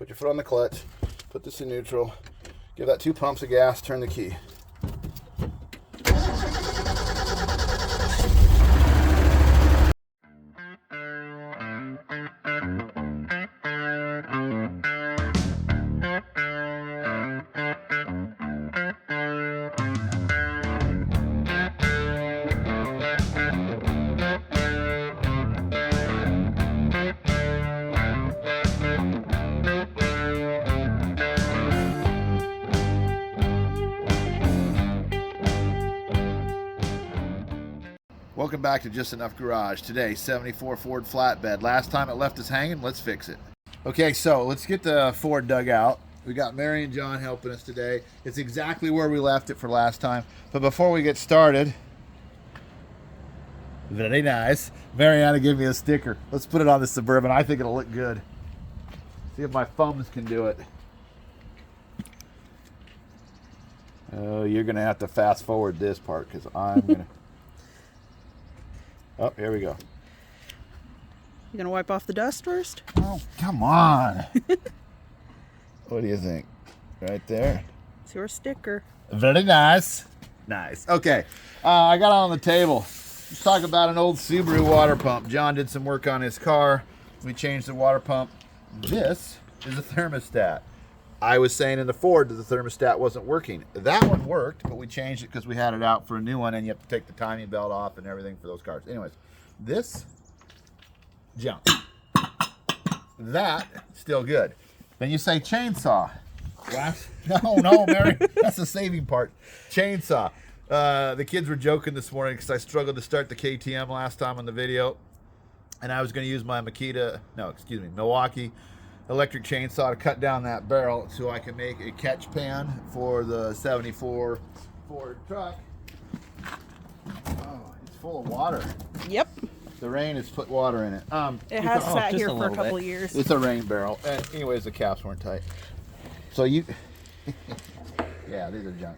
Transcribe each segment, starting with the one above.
Put your foot on the clutch. Put this in neutral. Give that 2 pumps of gas. Turn the key. Welcome back to Just Enough Garage. Today, 74 Ford flatbed. Last time it left us hanging, let's fix it. Okay, so let's get the Ford dug out. We got Mary and John helping us today. It's exactly where we left it for last time. But before we get started, very nice, Mariana gave me a sticker. Let's put it on the Suburban. I think it'll look good. See if my thumbs can do it. Oh, you're gonna have to fast forward this part because I'm gonna... Oh, here we go. You gonna wipe off the dust first? Oh, come on. What do you think? Right there? It's your sticker. Very nice. Nice. Okay, I got it on the table. Let's talk about an old Subaru water pump. John did some work on his car. We changed the water pump. This is a thermostat. I was saying in the Ford that the thermostat wasn't working. That one worked, but we changed it because we had it out for a new one, and you have to take the timing belt off and everything for those cars. Anyways, this junk. That still good. Then you say chainsaw. What? No, Mary. That's the saving part. Chainsaw. The kids were joking this morning because I struggled to start the KTM last time on the video, and I was going to use my Milwaukee electric chainsaw to cut down that barrel so I can make a catch pan for the 74 Ford truck. Oh, it's full of water. Yep. The rain has put water in it. It has sat here for a couple of years. It's a rain barrel. Anyways, the caps weren't tight. So you... Yeah, these are junk.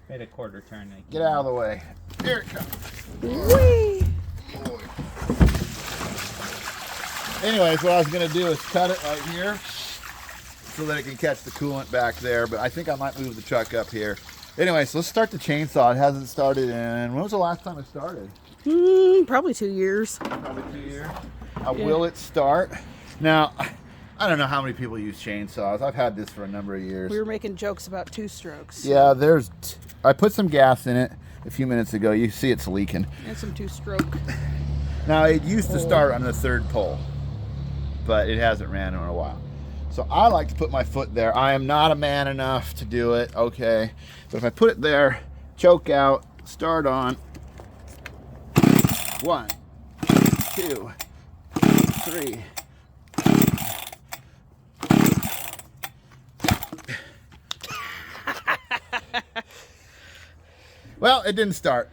Made a quarter turn. Get out of the way. Here it comes. Whee! Anyways, what I was going to do is cut it right here so that it can catch the coolant back there, but I think I might move the truck up here. Anyways, let's start the chainsaw. It hasn't started in... When was the last time it started? Probably 2 years. Probably 2 years. Will it start? Now, I don't know how many people use chainsaws. I've had this for a number of years. We were making jokes about 2-strokes. Yeah, I put some gas in it a few minutes ago. You see it's leaking. And some 2-stroke. Now, it used to start on the 3rd pole, but it hasn't ran in a while. So I like to put my foot there. I am not a man enough to do it, okay? But if I put it there, choke out, start on. 1, 2, 3. Well, it didn't start.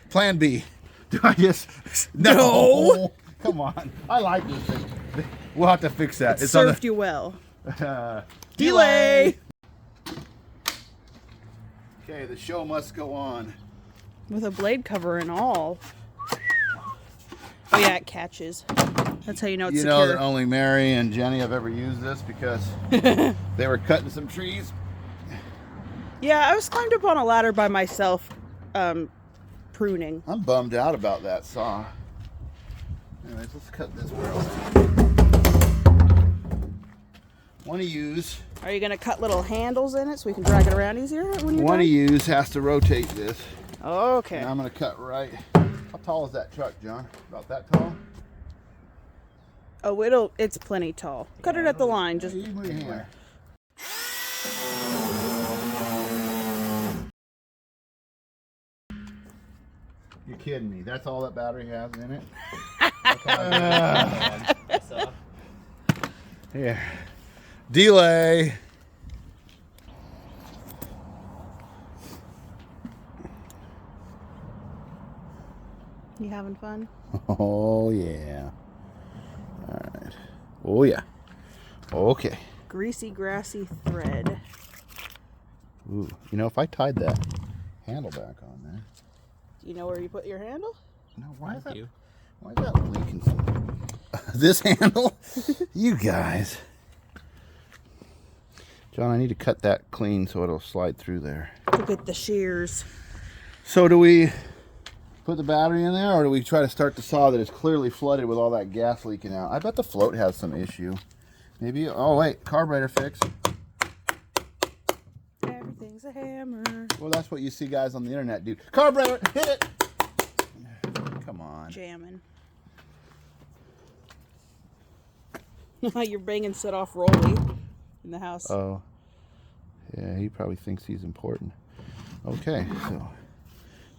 Plan B. Do I just... No! Come on. I like this thing. We'll have to fix that. It served you well. Delay! Okay, the show must go on. With a blade cover and all. Oh yeah, it catches. That's how you know it's secure. You know that only Mary and Jenny have ever used this because they were cutting some trees. Yeah, I was climbed up on a ladder by myself, pruning. I'm bummed out about that saw. Anyways, let's cut this barrel. Want to use... Are you going to cut little handles in it so we can drag it around easier when you're Want to use has to rotate this. Okay. And I'm going to cut right... How tall is that truck, John? About that tall? Oh, it's plenty tall. Cut it at the line. Just you move your hand. You're kidding me. That's all that battery has in it? Here. Delay. You having fun? Oh, yeah. All right. Oh, yeah. Okay. Greasy, grassy thread. Ooh, you know, if I tied that handle back on there. Do you know where you put your handle? No, why is that leaking? This handle? You guys. John, I need to cut that clean so it'll slide through there. Look at the shears. So do we put the battery in there, or do we try to start the saw that is clearly flooded with all that gas leaking out? I bet the float has some issue. Maybe, oh wait, carburetor fix. Everything's a hammer. Well, that's what you see guys on the internet do. Carburetor, hit it! Come on. Jamming. You're banging set off Rolly in the house. Oh. Yeah, he probably thinks he's important. Okay, so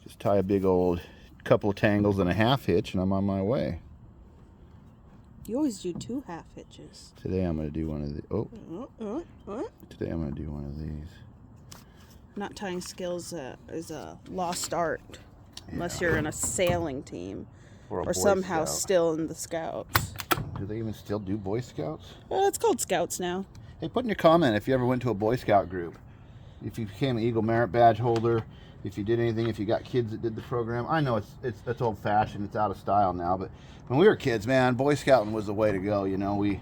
just tie a big old couple of tangles and a half hitch, and I'm on my way. You always do 2 half hitches. Today I'm going to do one of the. Today I'm going to do one of these. Not tying skills is a lost art, unless you're in a sailing team or somehow still in the Scouts. Do they even still do Boy Scouts? Well, it's called Scouts now. Hey, put in your comment if you ever went to a Boy Scout group. If you became an Eagle Merit Badge holder, if you did anything, if you got kids that did the program. I know it's old fashioned, it's out of style now, but when we were kids, man, Boy Scouting was the way to go. You know, you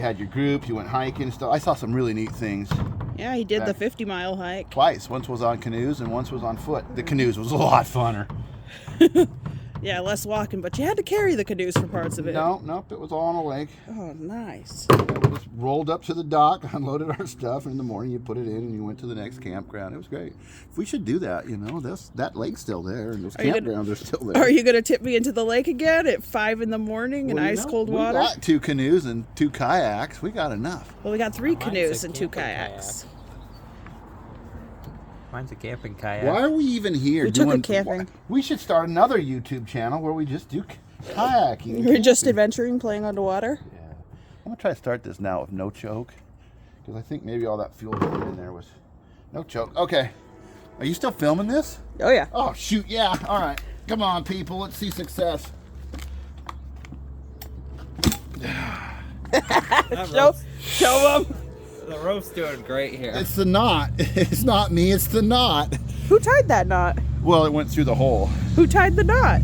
had your group, you went hiking and stuff. I saw some really neat things. Yeah, he did the 50-mile hike. Twice. Once was on canoes and once was on foot. The canoes was a lot funner. Yeah, less walking, but you had to carry the canoes for parts of it. Nope, it was all on a lake. Oh, nice. We just rolled up to the dock, unloaded our stuff, and in the morning you put it in and you went to the next campground. It was great. We should do that, you know. That lake's still there and those campgrounds are still there. Are you going to tip me into the lake again at 5 in the morning in ice cold water? We got 2 canoes and 2 kayaks. We got enough. Well, we got 3 canoes and 2 kayaks. Mine's a camping kayak. Why are we even here doing camping? We should start another YouTube channel where we just do kayaking. We're just adventuring, playing underwater. Yeah. I'm going to try to start this now with no choke. Because I think maybe all that fuel that in there was no choke. Okay. Are you still filming this? Oh, yeah. Oh, shoot. Yeah. All right. Come on, people. Let's see success. Show them. The rope's doing great here. It's the knot. It's not me. It's the knot. Who tied that knot? Well, it went through the hole. Who tied the knot?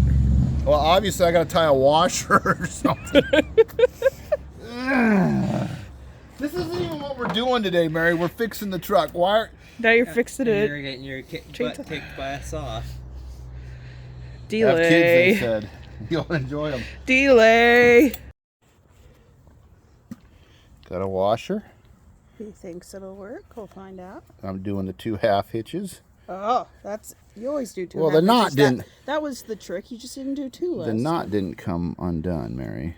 Well, obviously I got to tie a washer or something. This isn't even what we're doing today, Mary. We're fixing the truck. Why? Now you're fixing it. You're getting your butt kicked by a saw. Delay. Have kids, they said. You'll enjoy them. Delay. Got a washer. He thinks it'll work. We'll find out. I'm doing the 2 half hitches. Oh, you always do 2 Well, half the knot hitches. didn't. That was the trick. You just didn't do 2 last The knot time. didn't come undone, Mary.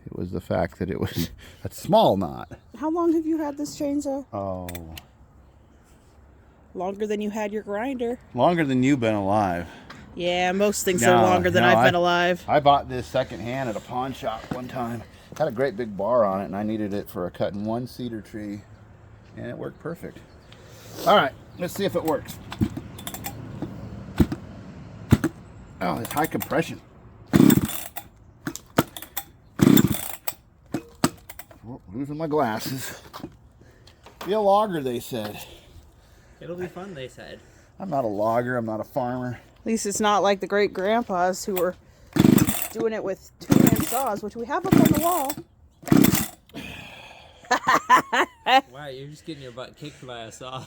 It was the fact that it was a small knot. How long have you had this chainsaw? Oh. Longer than you had your grinder. Longer than you've been alive. Yeah, most things are longer than I've been alive. I bought this secondhand at a pawn shop one time. Had a great big bar on it, and I needed it for a cutting 1 cedar tree, and it worked perfect. All right, let's see if it works. Oh, it's high compression. Oh, losing my glasses. Be a logger, they said. It'll be fun, they said. I'm not a logger. I'm not a farmer. At least it's not like the great grandpas who were doing it with 2-hand saws, which we have up on the wall. Wow, you're just getting your butt kicked by a saw.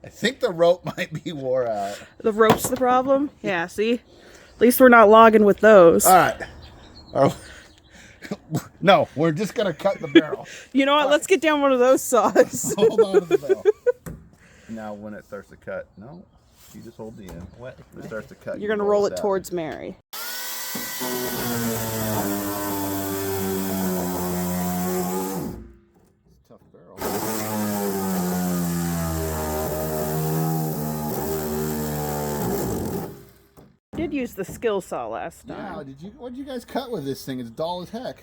I think the rope might be wore out. The rope's the problem? Yeah, see? At least we're not logging with those. All right. Oh. No, we're just going to cut the barrel. You know what? Let's get down one of those saws. Hold on to the barrel. Now when it starts to cut, no, you just hold the end. What? When it starts to cut, You're going to roll it towards Mary. Tough barrel. I did use the skill saw last time. Yeah, what did you guys cut with this thing? It's dull as heck.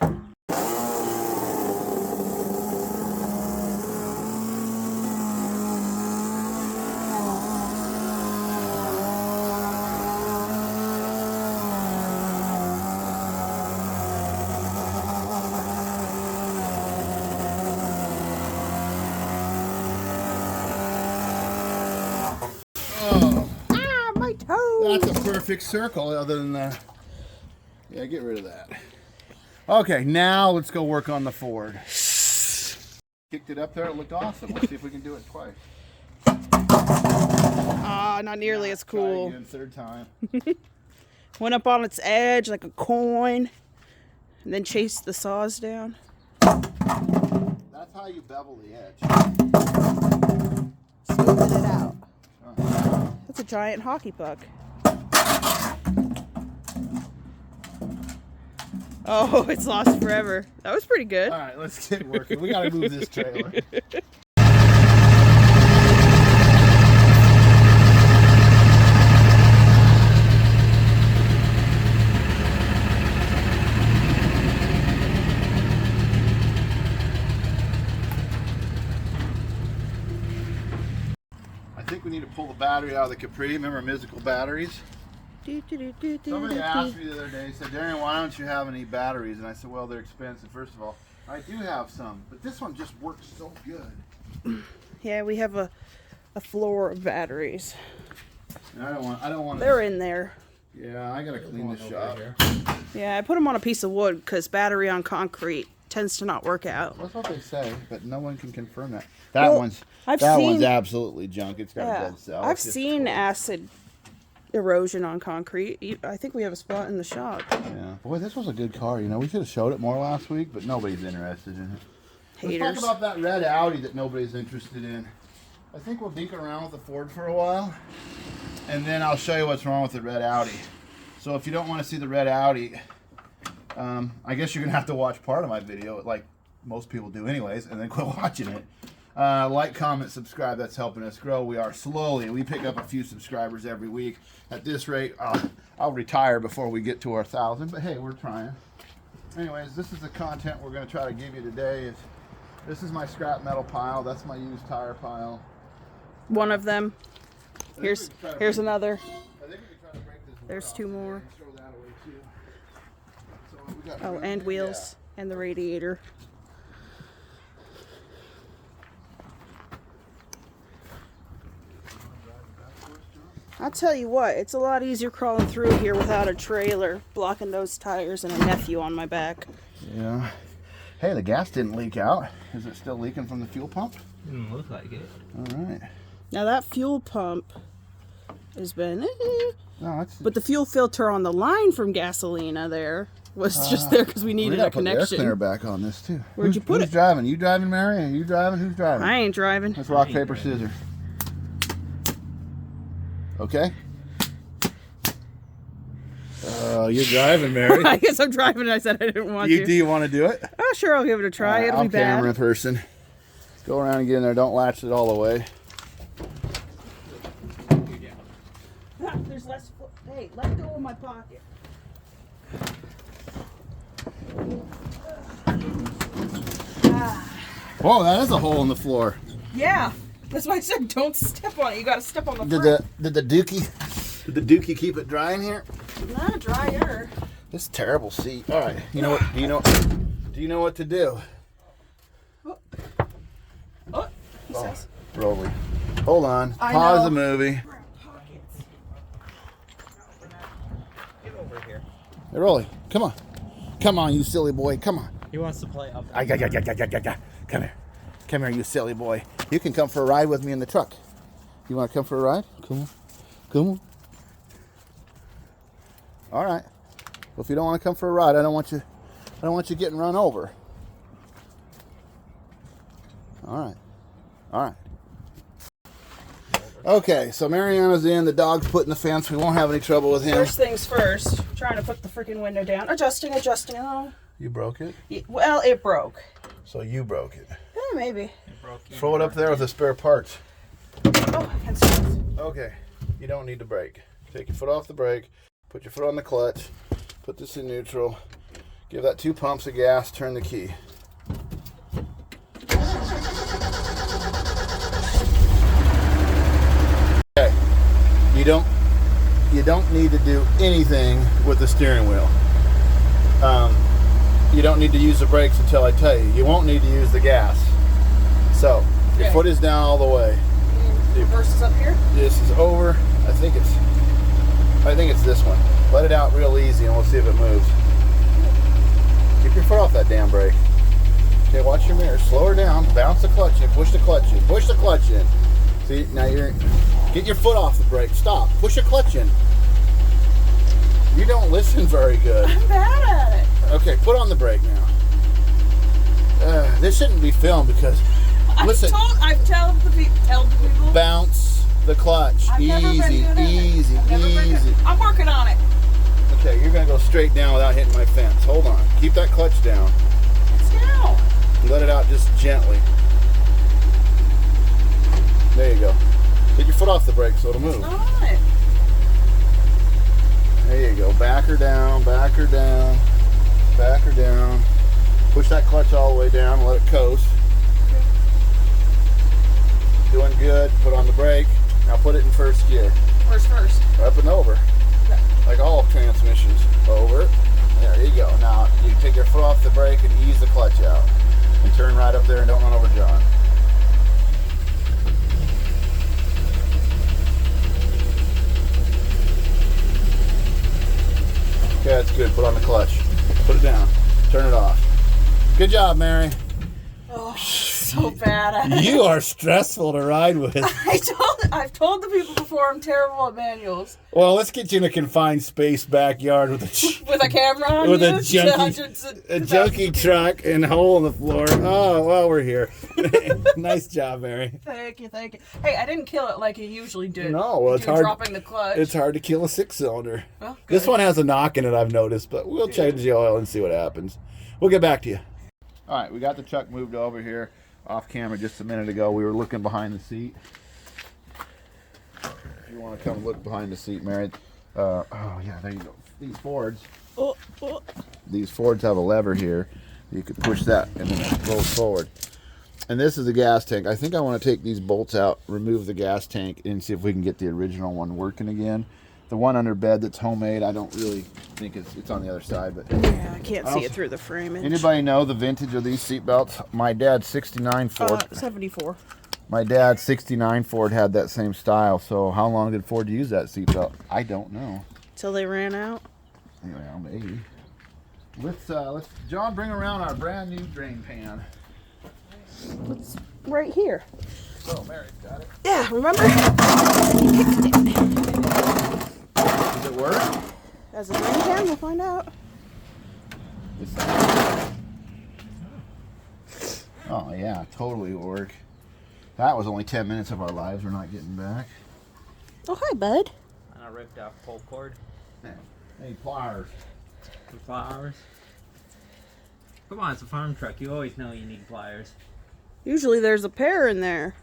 My toe! That's a perfect circle other than the... Yeah, get rid of that. Okay, now let's go work on the Ford. Kicked it up there. It looked awesome. Let's see if we can do it twice. Ah, not nearly as cool. Try again, third time. Went up on its edge like a coin, and then chased the saws down. That's how you bevel the edge. Smoothing it out. That's a giant hockey puck. Oh, it's lost forever. That was pretty good. All right, let's get working. We got to move this trailer. I think we need to pull the battery out of the Capri. Remember musical batteries? Somebody asked me the other day, said, Darian, why don't you have any batteries? And I said, well, they're expensive. First of all, I do have some, but this one just works so good. Yeah, we have a floor of batteries. And I don't want. They're in there. Yeah, I gotta clean this shop. Yeah, I put them on a piece of wood because battery on concrete tends to not work out. That's what they say, but no one can confirm that. That one's absolutely junk. It's got a dead cell. I've seen acid erosion on concrete. I think we have a spot in the shop. Yeah. Boy, this was a good car. You know, we should have showed it more last week, but nobody's interested in it. Haters. Let's talk about that red Audi that nobody's interested in. I think we'll dink around with the Ford for a while, and then I'll show you what's wrong with the red Audi. So if you don't want to see the red Audi, I guess you're going to have to watch part of my video, like most people do anyways, and then quit watching it. Like, comment, subscribe. That's helping us grow. We are slowly. We pick up a few subscribers every week. At this rate, I'll retire before we get to our 1,000. But hey, we're trying. Anyways, this is the content we're going to try to give you today. This is my scrap metal pile. That's my used tire pile. One of them. Here's another. I think we can try to break this. There's two more. And throw that away too. So we got Oh, and wheels and the radiator. I'll tell you what, it's a lot easier crawling through here without a trailer blocking those tires and a nephew on my back. Yeah. Hey, the gas didn't leak out. Is it still leaking from the fuel pump? Didn't look like it. All right. Now that fuel pump has been, No, it's. but the fuel filter on the line from Gasolina there was just there because we needed a connection. Put the air cleaner back on this too. Where'd you put Who's it? driving? You driving, Mary? Are you driving? Who's driving? I ain't driving. Let's rock, paper, scissors. Okay. You're driving, Mary. I guess I'm driving and I said I didn't want to. Do you want to do it? Oh, sure, I'll give it a try. It'll I'm be bad. camera person. Go around and get in there. Don't latch it all the way. Ah, there's less. Hey, let go of my pocket. Whoa, that is a hole in the floor. Yeah, that's why I said don't step on it. You got to step on the front. Did the dookie keep it dry in here? Not drier. This terrible seat. All right. You know what? Do you know what to do? Oh, he says. Rolly. Hold on. I Pause know. the movie. Get over here. Hey, Rolly, come on. Come on, you silly boy. Come on. He wants to play up. Come here. Come here, you silly boy. You can come for a ride with me in the truck. You want to come for a ride? Come on. Come on. All right. Well, if you don't want to come for a ride, I don't want you getting run over. All right. All right. Okay, so Mariana's in. The dog's put in the fence. We won't have any trouble with him. First things first. Trying to put the freaking window down. Adjusting. Oh. You broke it? Well, it broke. So you broke it. Maybe. Throw it up there with the spare parts. Oh, and stuff. Okay. You don't need to brake. Take your foot off the brake. Put your foot on the clutch. Put this in neutral. Give that 2 pumps of gas. Turn the key. Okay. You don't need to do anything with the steering wheel. You don't need to use the brakes until I tell you. You won't need to use the gas. So, your foot is down all the way. Reverse is up here? This is over. I think it's this one. Let it out real easy and we'll see if it moves. Keep your foot off that damn brake. Okay, watch your mirror. Slow her down. Bounce the clutch in. Push the clutch in. Push the clutch in. See, now you're... Get your foot off the brake. Stop. Push your clutch in. You don't listen very good. I'm bad at it. Okay, put on the brake now. This shouldn't be filmed because... Listen. I've told the people. Bounce the clutch. Easy. I'm working on it. Okay, you're going to go straight down without hitting my fence. Hold on. Keep that clutch down. It's down. Let it out just gently. There you go. Get your foot off the brake so it'll move. It's not. There you go. Back her down, back her down, back her down. Push that clutch all the way down and let it coast. Doing good. Put on the brake. Now put it in first gear. Where's first? Up and over. Okay. Like all transmissions. Over. There you go. Now you take your foot off the brake and ease the clutch out. And turn right up there and don't run over John. Okay, that's good. Put on the clutch. Put it down. Turn it off. Good job, Mary. Oh, so bad at it. You are stressful to ride with. I've told the people before I'm terrible at manuals. Well, let's get you in a confined space backyard with a camera on with you? a junky truck and a hole in the floor. Oh, well, we're here. Nice job, Mary. Thank you. Hey, I didn't kill it like you usually do. No, well, it's hard. Dropping the clutch. It's hard to kill a 6-cylinder. Well, this one has a knock in it, I've noticed, but we'll change the oil and see what happens. We'll get back to you. All right, we got the truck moved over here off camera just a minute ago. We were looking behind the seat. If you want to come look behind the seat, Mary. Oh, yeah, there you go. These Fords. These Fords have a lever here. You could push that and then it rolls forward. And this is the gas tank. I think I want to take these bolts out, remove the gas tank, and see if we can get the original one working again. The one under bed that's homemade, I don't really think it's on the other side. But yeah, I can't see it through the framing. Anybody know the vintage of these seat belts? My dad's 69 Ford. 74. My dad's 69 Ford had that same style. So how long did Ford use that seat belt? I don't know. Till they ran out? Yeah, maybe. Let's John, bring around our brand new drain pan. It's right here. Oh, Mary's got it. Yeah, remember? Does it work? As a drain pan, we'll find out. Oh, yeah, totally will work. That was only 10 minutes of our lives we're not getting back. Oh, hi, bud. And I ripped off pull cord. Hey, pliers. Some pliers. Come on, it's a farm truck. You always know you need pliers. Usually there's a pair in there.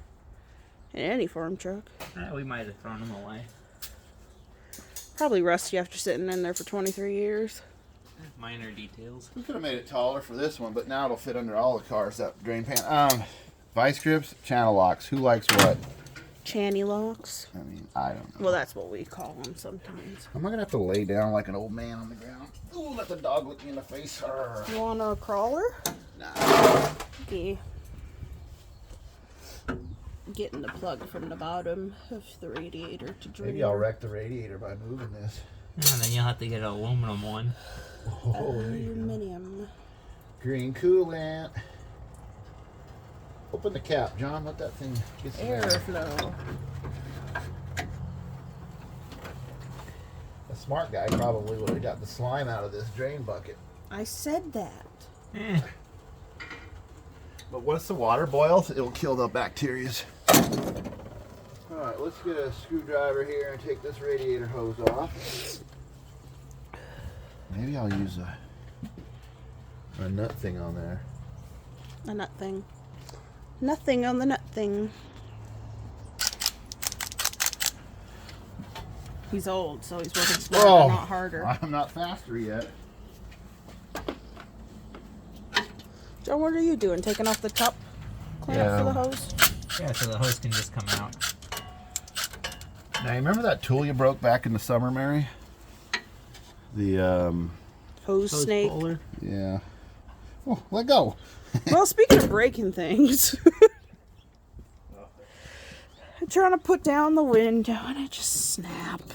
In any farm truck. We might have thrown them away. Probably rusty after sitting in there for 23 years. Minor details. We could have made it taller for this one, but now it'll fit under all the cars, that drain pan. Vice grips, channel locks. Who likes what? Channy locks. I mean, I don't know. Well, that's what we call them sometimes. Am I going to have to lay down like an old man on the ground? Ooh, let the dog look me in the face. Arr. You want a crawler? Nah. Okay. Getting the plug from the bottom of the radiator to drain. Maybe I'll wreck the radiator by moving this. And then you'll have to get an aluminum one. Oh, Aluminum. Green coolant. Open the cap, John. Let that thing get some air. Airflow. A smart guy probably would have got the slime out of this drain bucket. I said that. But once the water boils, it'll kill the bacteria. Alright, let's get a screwdriver here and take this radiator hose off. Maybe I'll use a nut thing on there. A nut thing. Nothing on the nut thing. He's old, so he's working smarter, not harder. I'm not faster yet. John, what are you doing? Taking off the top clamp for the hose? Yeah, so the hose can just come out. Now, you remember that tool you broke back in the summer, Mary? The, hose snake. Puller. Yeah. Oh, let go. Well, speaking of breaking things, I'm trying to put down the window and it just snapped.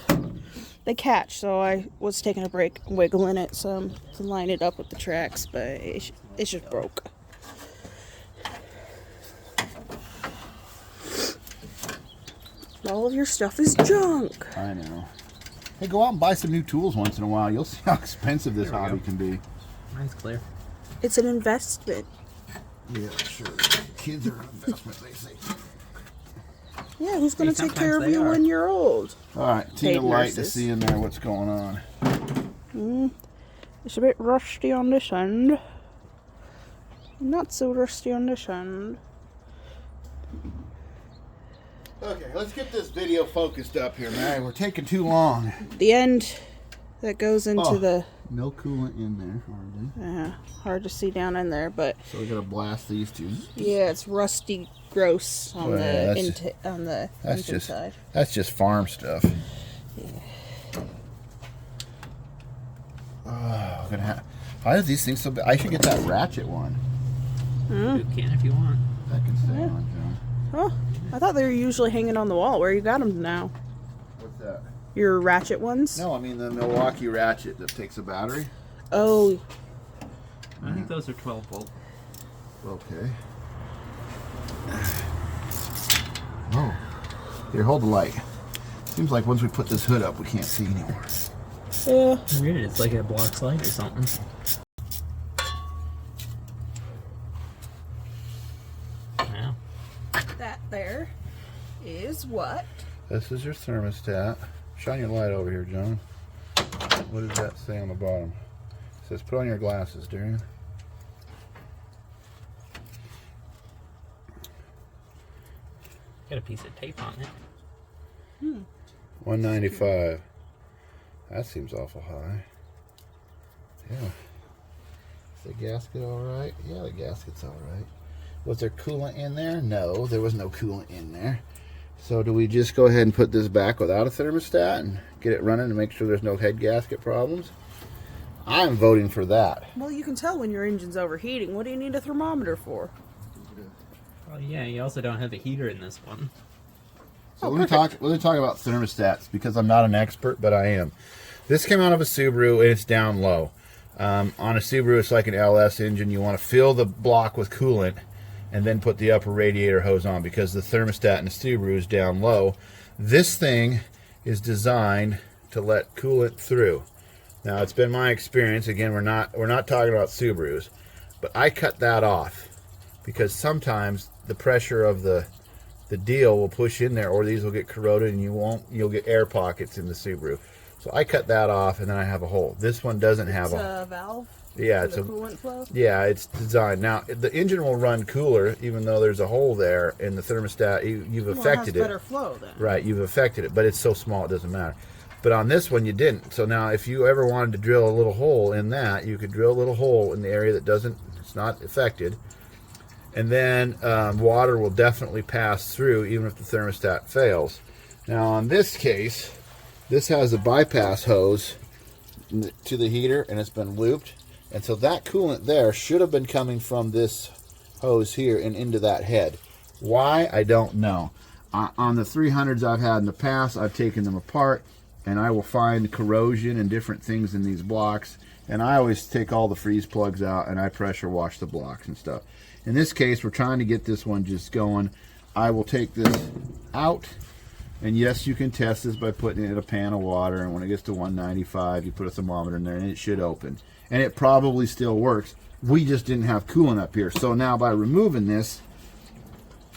They catch, so I was taking a break, wiggling it some to line it up with the tracks, but it just broke. All of your stuff is junk. I know. Hey, go out and buy some new tools once in a while. You'll see how expensive this hobby can be. Mine's clear. It's an investment. Yeah, sure. Kids are an investment, they say. Yeah, who's going to take care of sometimes you they are. when you're old? All right, Tina Paid Light to nurses. see in there what's going on. It's a bit rusty on this end. Not so rusty on this end. Okay, let's get this video focused up here, man. We're taking too long. The end that goes into the... No coolant in there, hardly. hard to see down in there, but So we're gonna blast these two. yeah, it's rusty gross on Well, yeah, the engine side. That's just farm stuff. Oh, why are these things so big? I should get that ratchet one. You can if you want. That can stay on, John. Oh, I thought they were usually hanging on the wall. Where you got them now? What's that? Your ratchet ones? No, I mean the Milwaukee ratchet that takes a battery. Oh, I think those are 12 volt. Okay. Oh. Here, hold the light. Seems like once we put this hood up, we can't see anymore. yeah. Weird, it's like it blocks light or something. Yeah. That there is what? This is your thermostat. Shine your light over here, John. What does that say on the bottom? It says put on your glasses, Darian. Got a piece of tape on it. 195. That seems awful high. Yeah. Is the gasket all right? Yeah, the gasket's all right. Was there coolant in there? No, there was no coolant in there. So do we just go ahead and put this back without a thermostat and get it running to make sure there's no head gasket problems? I'm voting for that. Well, you can tell when your engine's overheating. What do you need a thermometer for? Oh yeah, you also don't have a heater in this one. So let me talk about thermostats because I'm not an expert, but I am. This came out of a Subaru and it's down low. On a Subaru, it's like an LS engine. You want to fill the block with coolant and then put the upper radiator hose on because the thermostat in the Subaru is down low. This thing is designed to let coolant through. Now, it's been my experience. Again, we're not talking about Subarus, but I cut that off because sometimes the pressure of the deal will push in there, or these will get corroded, and you'll get air pockets in the Subaru. So I cut that off, and then I have a hole. This one doesn't have a valve. Yeah, it's a coolant flow. Yeah, it's designed. Now the engine will run cooler, even though there's a hole there in the thermostat. You've affected it. Has better flow then. Right, you've affected it, but it's so small it doesn't matter. But on this one you didn't. So now if you ever wanted to drill a little hole in that, you could drill a little hole in the area that it's not affected. And then water will definitely pass through even if the thermostat fails. Now on this case, this has a bypass hose to the heater and it's been looped. And so that coolant there should have been coming from this hose here and into that head. Why? I don't know. On the 300s I've had in the past, I've taken them apart and I will find corrosion and different things in these blocks. And I always take all the freeze plugs out and I pressure wash the blocks and stuff. In this case, we're trying to get this one just going. I will take this out. And yes, you can test this by putting it in a pan of water. And when it gets to 195, you put a thermometer in there and it should open. And it probably still works. We just didn't have coolant up here. So now by removing this,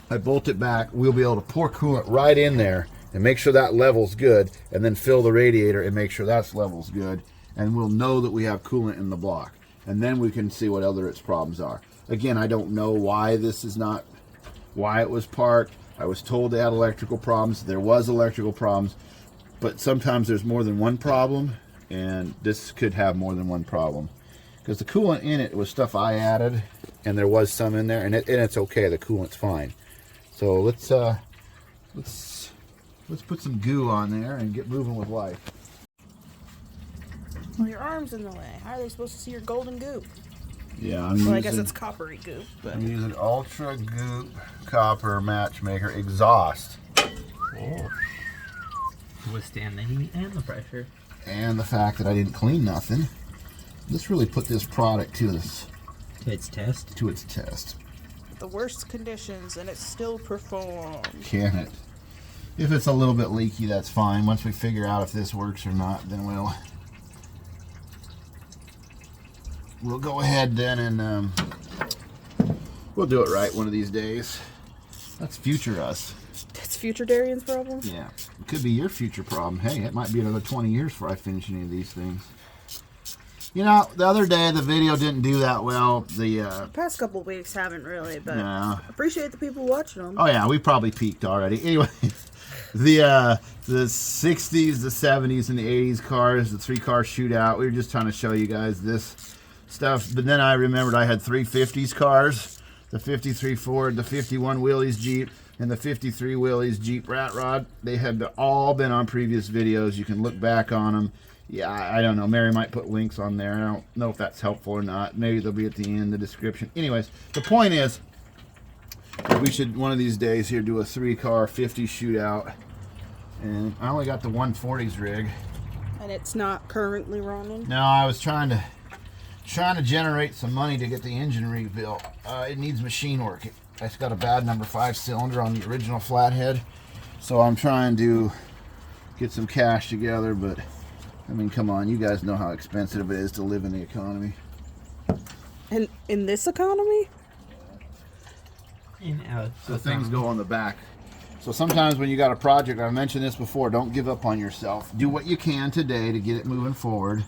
I bolt it back. We'll be able to pour coolant right in there and make sure that level's good. And then fill the radiator and make sure that level's good. And we'll know that we have coolant in the block. And then we can see what other its problems are. Again, I don't know why this is not, why it was parked. I was told they had electrical problems. There was electrical problems. But sometimes there's more than one problem. And this could have more than one problem. Because the coolant in it was stuff I added. And there was some in there. And it's okay. The coolant's fine. So let's put some goo on there and get moving with life. Well, your arm's in the way. How are they supposed to see your golden goop? Yeah, I guess it's coppery goop. But I'm using Ultra Goop Copper Matchmaker Exhaust. Oh. Withstand the heat and the pressure. And the fact that I didn't clean nothing. Let's really put this product to its test. The worst conditions and it still performs. Can it? If it's a little bit leaky, that's fine. Once we figure out if this works or not, then we'll go ahead then and we'll do it right one of these days. That's future us. That's future Darian's problem? Yeah. It could be your future problem. Hey, it might be another 20 years before I finish any of these things. You know, the other day the video didn't do that well. The past couple of weeks haven't really, but yeah. Appreciate the people watching them. Oh yeah, we probably peaked already. Anyway, the 60s, the 70s, and the 80s cars, the 3-car shootout. We were just trying to show you guys this stuff. But then I remembered I had 3 50s cars, the 53 Ford, the 51 Willys Jeep, and the 53 Willys Jeep Rat Rod. They had all been on previous videos. You can look back on them. Yeah, I don't know. Mary might put links on there. I don't know if that's helpful or not. Maybe they'll be at the end, the description. Anyways, the point is, we should one of these days here do a 3-car 50 shootout. And I only got the 140s rig. And it's not currently running? No, I was trying to generate some money to get the engine rebuilt. It needs machine work. It's got a bad number 5 cylinder on the original flathead. So I'm trying to get some cash together, but I mean, come on, you guys know how expensive it is to live in the economy. And in this economy? So things go on the back. So sometimes when you got a project, I've mentioned this before, don't give up on yourself. Do what you can today to get it moving forward.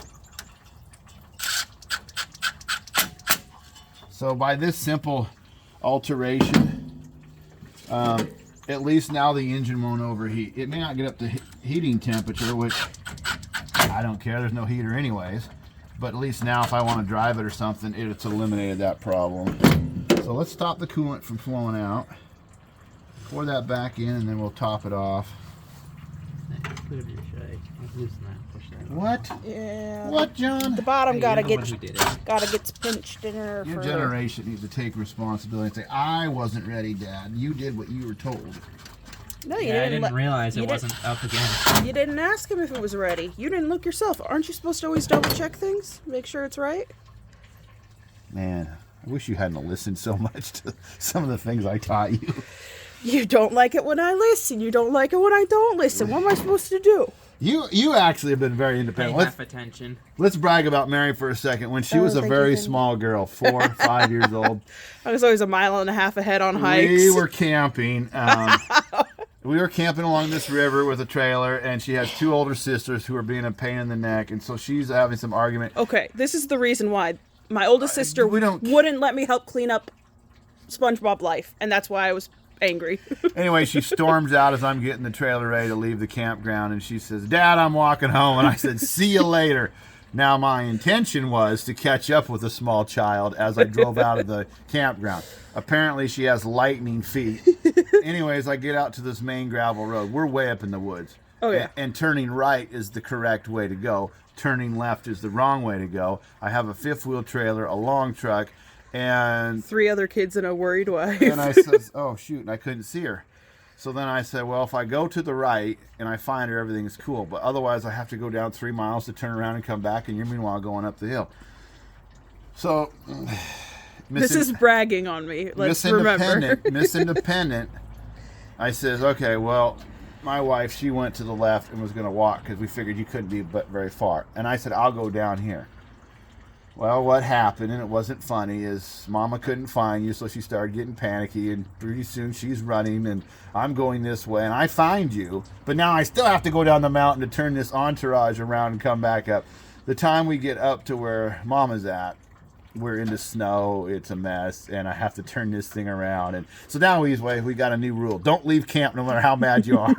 So by this simple alteration, at least now the engine won't overheat. It may not get up to heating temperature, which I don't care, there's no heater anyways, but at least now if I want to drive it or something, it's eliminated that problem. So let's stop the coolant from flowing out, pour that back in, and then we'll top it off. What? Yeah. What, John? The bottom Hey, gotta you're the one who did it. get pinched in her. Your generation needs to take responsibility and say, I wasn't ready, Dad. You did what you were told. No, you Yeah, I didn't. didn't realize it wasn't up again. You didn't ask him if it was ready. You didn't look yourself. Aren't you supposed to always double check things? Make sure it's right? Man, I wish you hadn't listened so much to some of the things I taught you. You don't like it when I listen. You don't like it when I don't listen. What am I supposed to do? You actually have been very Pay independent. half attention. Let's brag about Mary for a second. When she was a thank very you. small girl, 4 or 5 years old, I was always a mile and a half ahead on hikes. we were camping. We were camping along this river with a trailer, and she has 2 older sisters who are being a pain in the neck, and so she's having some argument. Okay, this is the reason why. My oldest sister wouldn't let me help clean up SpongeBob Life, and that's why I was angry. Anyway, she storms out as I'm getting the trailer ready to leave the campground, and she says, Dad, I'm walking home. And I said, see you later. Now, my intention was to catch up with a small child as I drove out of the campground. Apparently, she has lightning feet. Anyways, I get out to this main gravel road. We're way up in the woods. Oh, yeah. And turning right is the correct way to go. Turning left is the wrong way to go. I have a 5th-wheel trailer, a long truck, and 3 other kids and a worried wife. and I says, oh, shoot, and I couldn't see her. So then I said, well, if I go to the right and I find her, everything is cool. But otherwise, I have to go down 3 miles to turn around and come back, and you're meanwhile going up the hill. So, this is bragging on me. Let's remember. Miss Independent. I says, okay, well, my wife, she went to the left and was going to walk because we figured you couldn't be but very far. And I said, I'll go down here. Well, what happened, and it wasn't funny, is Mama couldn't find you, so she started getting panicky, and pretty soon she's running, and I'm going this way, and I find you, but now I still have to go down the mountain to turn this entourage around and come back up. The time we get up to where Mama's at, we're in the snow, it's a mess, and I have to turn this thing around. And so now we got a new rule. Don't leave camp no matter how mad you are.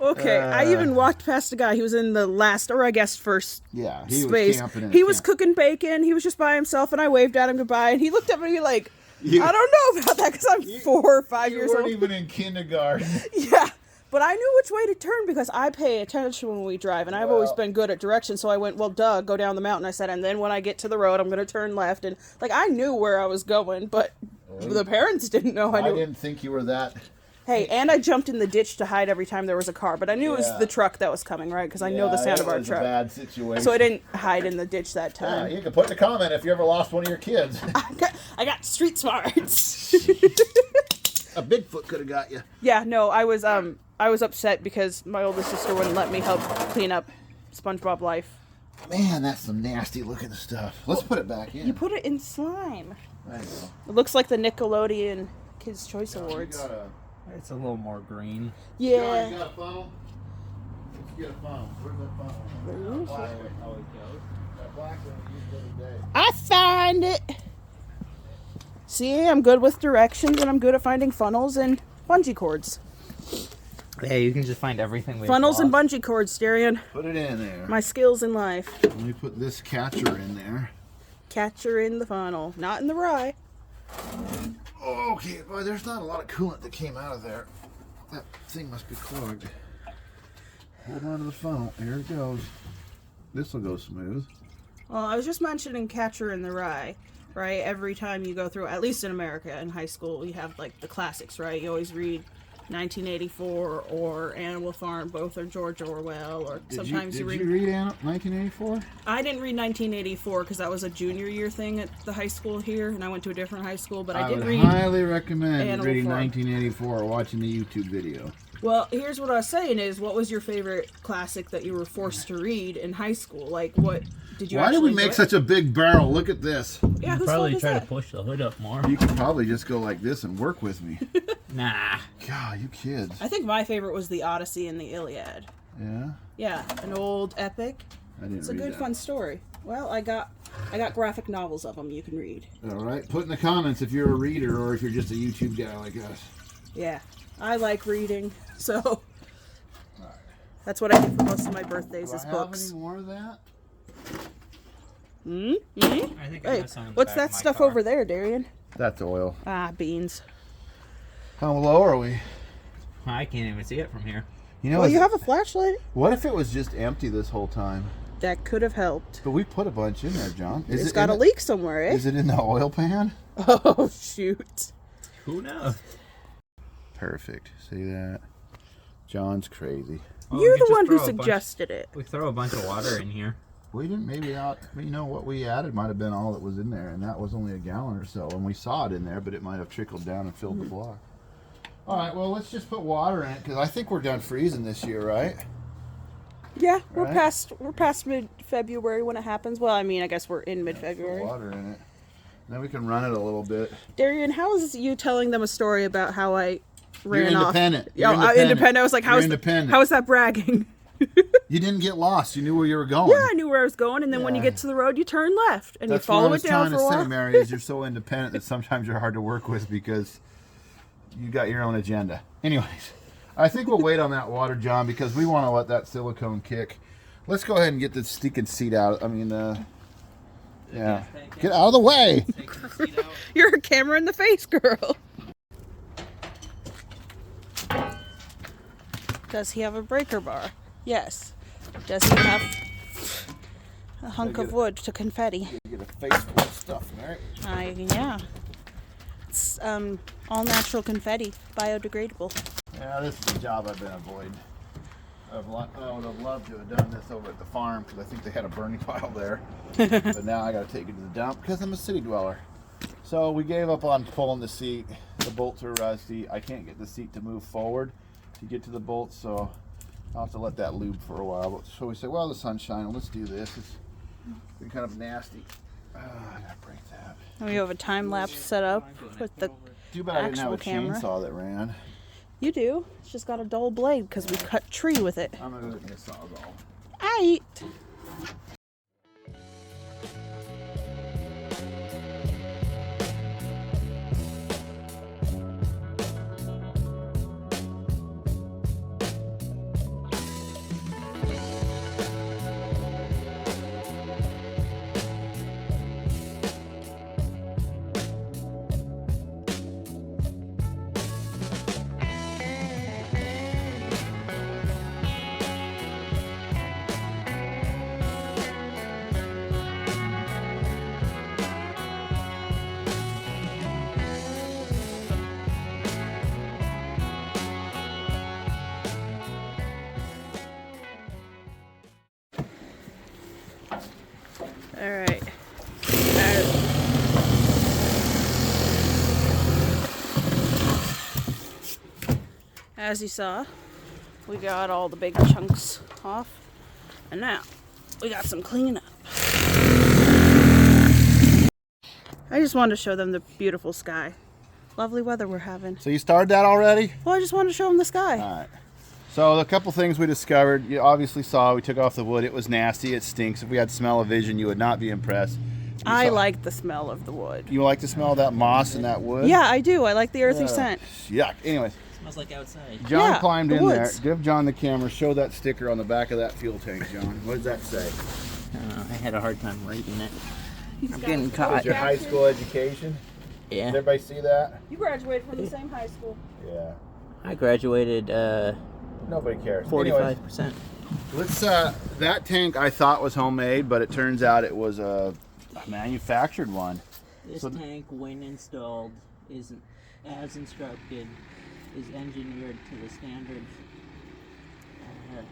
Okay, I even walked past a guy. He was in the last, or I guess first Yeah, space. was camping. He was cooking bacon. He was just by himself, and I waved at him goodbye. And he looked at me like, I don't know about that because I'm 4 or 5 years old. You weren't even in kindergarten. Yeah, but I knew which way to turn because I pay attention when we drive, and I've always been good at direction. So I went, well, duh, go down the mountain. I said, and then when I get to the road, I'm going to turn left. And like I knew where I was going, but the parents didn't know. I didn't think you were that. Hey, and I jumped in the ditch to hide every time there was a car, but I knew it was the truck that was coming, right? Because I know the sound of our truck. A bad situation. So I didn't hide in the ditch that Yeah, time. you can put in a comment if you ever lost one of your kids. I got street smarts. A Bigfoot could have got you. Yeah, no, I was upset because my oldest sister wouldn't let me help clean up SpongeBob Life. Man, that's some nasty looking stuff. Let's put it back in. You put it in slime. I know. It looks like the Nickelodeon Kids' Choice Awards. It's a little more green. Yeah. You got a funnel? Let's get a funnel. Where's that funnel? Ooh. That black one. Always goes. That black one we used the other day. I find it. See, I'm good with directions and I'm good at finding funnels and bungee cords. Yeah, you can just find everything we Funnels and bungee cords, Darian. Put it in there. My skills in life. Let me put this catcher in there. Catcher in the funnel, not in the rye. Okay, boy, there's not a lot of coolant that came out of there. That thing must be clogged. Hold on to the funnel. Here it goes. This will go smooth. Well, I was just mentioning catcher in the rye, right? Every time you go through, at least in America, in high school, you have like the classics, right? You always read 1984 or Animal Farm, both are George Orwell, or sometimes you read... Did you read 1984? I didn't read 1984 because that was a junior year thing at the high school here, and I went to a different high school, but I did read... highly recommend Animal reading Farm. 1984 or watching the YouTube video. Well, here's what I was saying is, what was your favorite classic that you were forced to read in high school? Like, what did you Why did actually we make enjoy? such a big barrel? Look at this. Yeah, whose Probably fault is try that? to push the hood up more. You could probably just go like this and work with me. Nah. God, you kids. I think my favorite was the Odyssey and the Iliad. Yeah? Yeah, an old epic. I didn't It's a read good, that. fun story. Well, I got graphic novels of them you can read. All right. Put in the comments if you're a reader or if you're just a YouTube guy like us. Yeah, I like reading, so that's what I do for most of my birthdays Do is I have books. any more of that? Mm-hmm. I think I Hey, have some in the what's back that of my stuff car. over there, Darian? That's oil. Ah, beans. How low are we? I can't even see it from here. You know, Well, you have a flashlight. what if it was just empty this whole time? That could have helped. But we put a bunch in there, John. Is It's it got a in leak somewhere, eh? Is it in the oil pan? Oh, shoot. Who knows? Perfect. See that? John's crazy. Well, You're we could the just one who throw a bunch- suggested it. We throw a bunch of water in here. We didn't maybe out. You know what we added might have been all that was in there, and that was only a gallon or so. And we saw it in there, but it might have trickled down and filled the block. All right. Well, let's just put water in it because I think we're done freezing this year, right? Yeah, we're Right. past mid-February when it happens. Well, I mean, I guess we're in Put mid-February. water in it. Then we can run it a little bit. Darian, how is you telling them a story about how I ran You're off? independent. Yeah, You're independent. I was like, You're independent. how is that bragging? You didn't get lost. You knew where you were going. Yeah, I knew where I was going, and then when you Yeah. get to the road, you turn left and That's you follow what I was it down trying for a to say, while. Mary, is you're so independent that sometimes you're hard to work with because you got your own agenda. Anyways, I think we'll wait on that water, John, because we want to let that silicone kick. Let's go ahead and get the stinking seat out. I mean, yeah. Get out of the way. Take the seat out. You're a camera in the face, girl. Does he have a breaker bar? Yes. Does he have a hunk of wood to confetti? You get a face full of stuff, Mary. Yeah. It's all natural confetti, biodegradable. Yeah, this is a job I've been avoiding. I would have loved to have done this over at the farm because I think they had a burning pile there. But now I got to take it to the dump because I'm a city dweller. So we gave up on pulling the seat. The bolts are rusty. I can't get the seat to move forward to get to the bolts, so I'll have to let that lube for a while. So we said, well, the sun's shining. Let's do this. It's been kind of nasty. I gotta break that. We have a time lapse set up with the. Too bad I didn't have a Actual camera. chainsaw that ran. You do. It's just got a dull blade because we cut tree with it. I'm gonna go get me a sawzall. Aight. As you saw, we got all the big chunks off, and now we got some cleanup. I just wanted to show them the beautiful sky. Lovely weather we're having. So you started that already? Well, I just wanted to show them the sky. All right. So a couple things we discovered. You obviously saw we took off the wood. It was nasty. It stinks. If we had smell-o-vision, you would not be impressed. I like the smell of the wood. You like the smell of that moss and that wood? Yeah, I do. I like the earthy scent. Yuck. Anyways. Smells like outside. John Yeah, climbed the in woods. there. Give John the camera. Show that sticker on the back of that fuel tank, John. What does that say? I had a hard time reading it. I'm got getting it. caught. What's your high school education? Yeah. Did everybody see that? You graduated from the same high school. Yeah. I graduated Nobody cares. 45%. Let's that tank I thought was homemade, but it turns out it was a manufactured one. This tank, when installed, is as instructed, is engineered to the standards.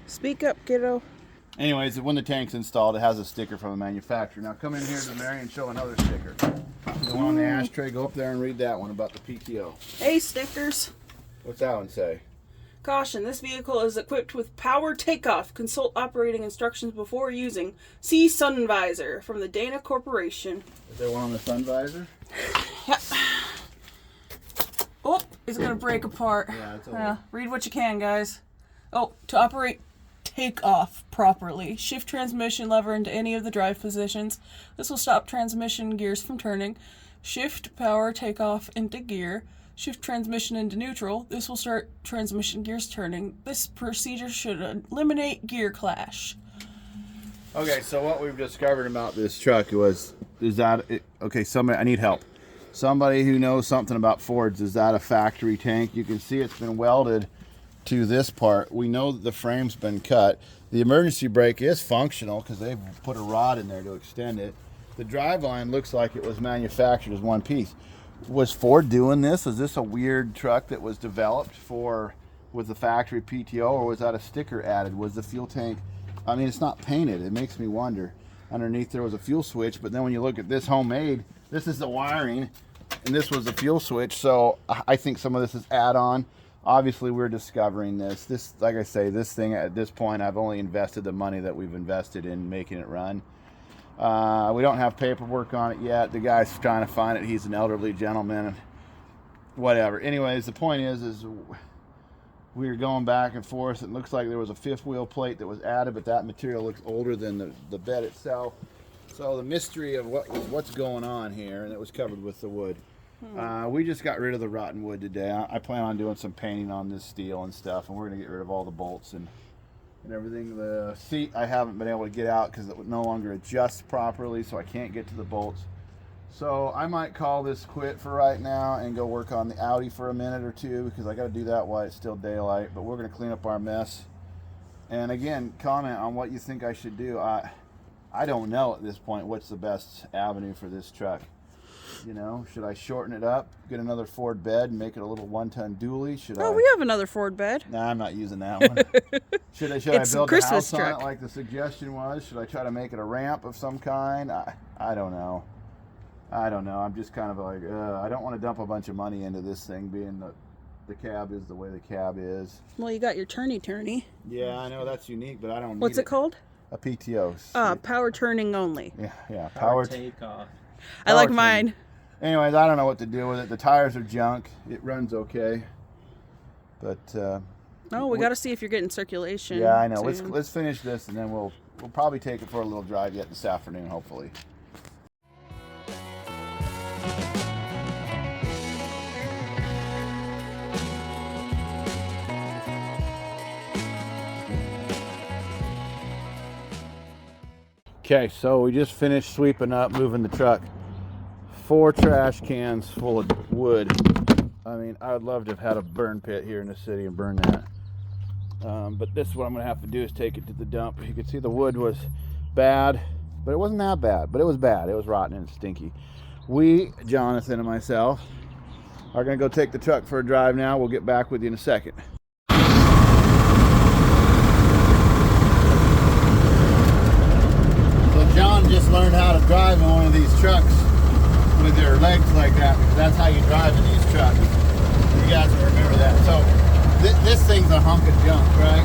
Speak up, kiddo. Anyways, when the tank's installed, it has a sticker from the manufacturer. Now come in here to Mary and show another sticker. The one on the ashtray, go up there and read that one about the PTO. Hey, stickers. What's that one say? Caution, this vehicle is equipped with power takeoff. Consult operating instructions before using. See sun visor from the Dana Corporation. Is there one on the sun visor? Yep. Oh, it's going to break apart. Yeah, it's over. Read what you can, guys. Oh, to operate takeoff properly, shift transmission lever into any of the drive positions. This will stop transmission gears from turning. Shift power takeoff into gear. Shift transmission into neutral. This will start transmission gears turning. This procedure should eliminate gear clash. Okay, so what we've discovered about this truck okay, somebody, I need help. Somebody who knows something about Fords, is that a factory tank? You can see it's been welded to this part. We know that the frame's been cut. The emergency brake is functional because they've put a rod in there to extend it. The driveline looks like it was manufactured as one piece. Was Ford doing this? Is this a weird truck that was developed with the factory PTO, or was that a sticker added? Was the fuel tank, I mean, it's not painted. It makes me wonder. Underneath there was a fuel switch, but then when you look at this homemade, this is the wiring, and this was the fuel switch. So I think some of this is add-on. Obviously, we're discovering this. This, like I say, this thing at this point, I've only invested the money that we've invested in making it run. We don't have paperwork on it yet. The guy's trying to find it. He's an elderly gentleman. Whatever. Anyways, the point is we were going back and forth. It looks like there was a fifth wheel plate that was added, but that material looks older than the bed itself. So the mystery of what's going on here, and it was covered with the wood. We just got rid of the rotten wood today. I plan on doing some painting on this steel and stuff, and we're going to get rid of all the bolts and everything. The seat I haven't been able to get out because it no longer adjusts properly, so I can't get to the bolts. So I might call this quit for right now and go work on the Audi for a minute or two, because I got to do that while it's still daylight. But we're going to clean up our mess. And again, comment on what you think I should do. I don't know at this point what's the best avenue for this truck. You know, should I shorten it up, get another Ford bed and make it a little one-ton dually? We have another Ford bed. Nah, I'm not using that one. Should I build a house on it like the suggestion was? Should I try to make it a ramp of some kind? I don't know. I'm just kind of like, I don't want to dump a bunch of money into this thing, being the cab is the way the cab is. Well, you got your turny. Yeah, I know that's unique, but I don't need What's it called? A PTO. Power turning only. Yeah. Power takeoff. I like mine. Anyways, I don't know what to do with it. The tires are junk. It runs okay, but we got to see if you're getting circulation. Yeah, I know. Soon. Let's finish this, and then we'll probably take it for a little drive yet this afternoon, hopefully. Okay, so we just finished sweeping up, moving the truck. 4 trash cans full of wood. I mean, I would love to have had a burn pit here in the city and burn that. But this is what I'm going to have to do, is take it to the dump. You can see the wood was bad, but it wasn't that bad. But it was bad. It was rotten and stinky. We, Jonathan and myself, are going to go take the truck for a drive now. We'll get back with you in a second. So John just learned how to drive in one of these trucks with their legs like that, because that's how you drive in these trucks. You guys will remember that. So This thing's a hunk of junk, right?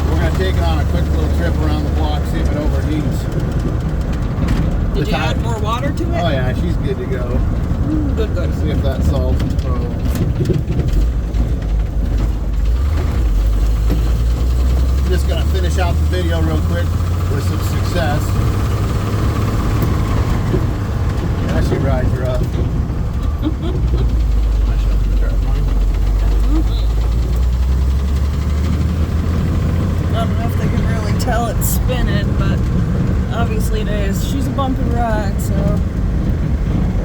We're gonna take it on a quick little trip around the block, see if it overheats. Did you add more water to it? Oh yeah, she's good to go. Good, good. See if that solves the problem. I'm just gonna finish out the video real quick with some success. Yeah, she rides her up. I don't know if they can really tell it's spinning, but obviously it is. She's a bumpy ride, so.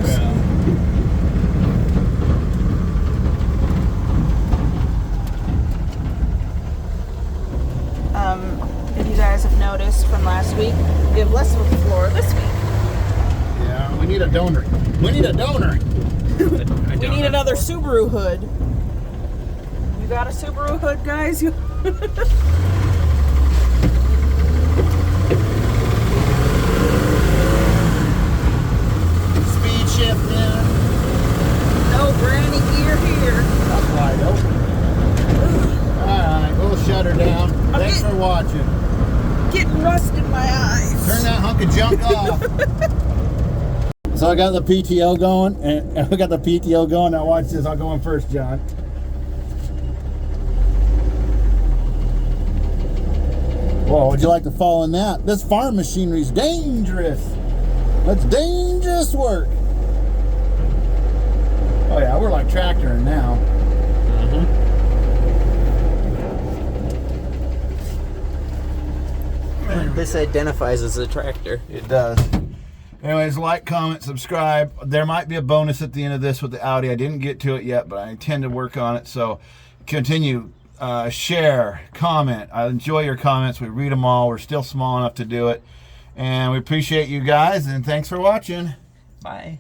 Yeah. If you guys have noticed from last week, we have less of a floor this week. Yeah, we need a donor. We need a donor. We need another Subaru hood. You got a Subaru hood, guys? Speed shifting. No granny gear here. That's wide open. Alright, we'll shut her down. Thanks for watching. Getting rust in my eyes. Turn that hunk of junk off. So I got the PTO going, and we got the PTO going. Now watch this. I'll go in first, John. Whoa, would you like to follow in that? This farm machinery is dangerous. That's dangerous work. Oh yeah, we're like tractoring now. This identifies as a tractor. It does. Anyways, like, comment, subscribe. There might be a bonus at the end of this with the Audi. I didn't get to it yet, but I intend to work on it. So continue, share, comment. I enjoy your comments. We read them all. We're still small enough to do it. And we appreciate you guys, and thanks for watching. Bye.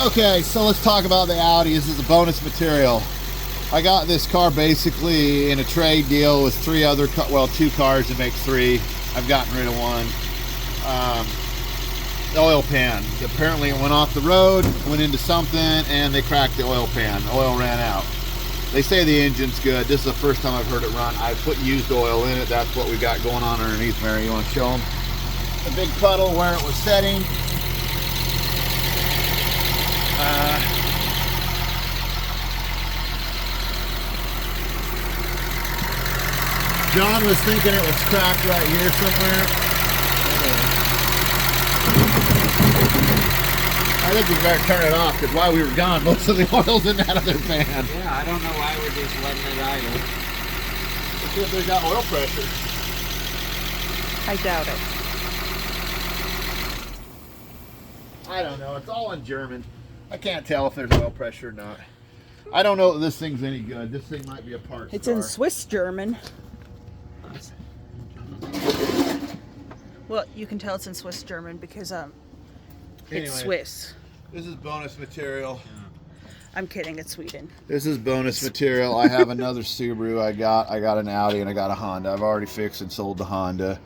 Okay, so let's talk about the Audi. This is a bonus material. I got this car basically in a trade deal with two cars to make three. I've gotten rid of one. The oil pan. Apparently it went off the road, went into something, and they cracked the oil pan. The oil ran out. They say the engine's good. This is the first time I've heard it run. I put used oil in it. That's what we got going on underneath, Mary. You want to show them? A big puddle where it was setting. John was thinking it was cracked right here somewhere. I think we better turn it off because while we were gone, most of the oil's in that other pan. Yeah, I don't know why we're just letting it idle. Let's see if they got oil pressure. I doubt it. I don't know. It's all in German. I can't tell if there's oil pressure or not. I don't know that this thing's any good. This thing might be a parts It's car. in Swiss German. Well, you can tell it's in Swiss German because Anyway, it's Swiss. This is bonus material. I'm kidding, it's Sweden. This is bonus material. I have another Subaru. I got an Audi and I got a Honda. I've already fixed and sold the Honda.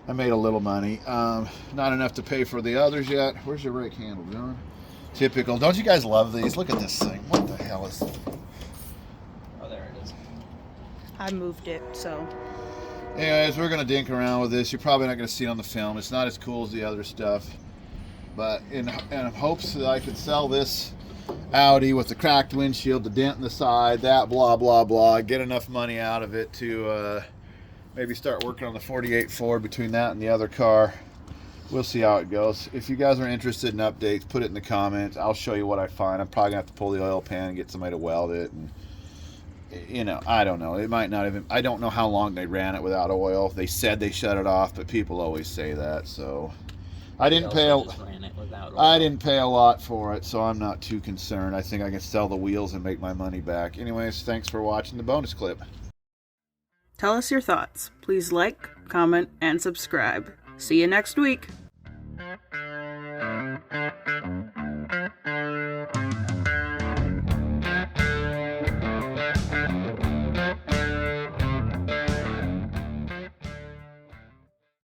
I made a little money. Not enough to pay for the others yet. Where's your rake handle, John? Typical. Don't you guys love these? Look at this thing. What the hell is... Oh, there it is. I moved it, so. Anyways, we're going to dink around with this. You're probably not going to see it on the film. It's not as cool as the other stuff. But in hopes that I could sell this Audi with the cracked windshield, the dent in the side, that blah, blah, blah, get enough money out of it to maybe start working on the 48 Ford between that and the other car. We'll see how it goes. If you guys are interested in updates, put it in the comments. I'll show you what I find. I'm probably going to have to pull the oil pan and get somebody to weld it. And, you know, I don't know. It might not even... I don't know how long they ran it without oil. They said they shut it off, but people always say that. So, I didn't pay also just ran it without oil. I didn't pay a lot for it, so I'm not too concerned. I think I can sell the wheels and make my money back. Anyways, thanks for watching the bonus clip. Tell us your thoughts. Please like, comment, and subscribe. See you next week.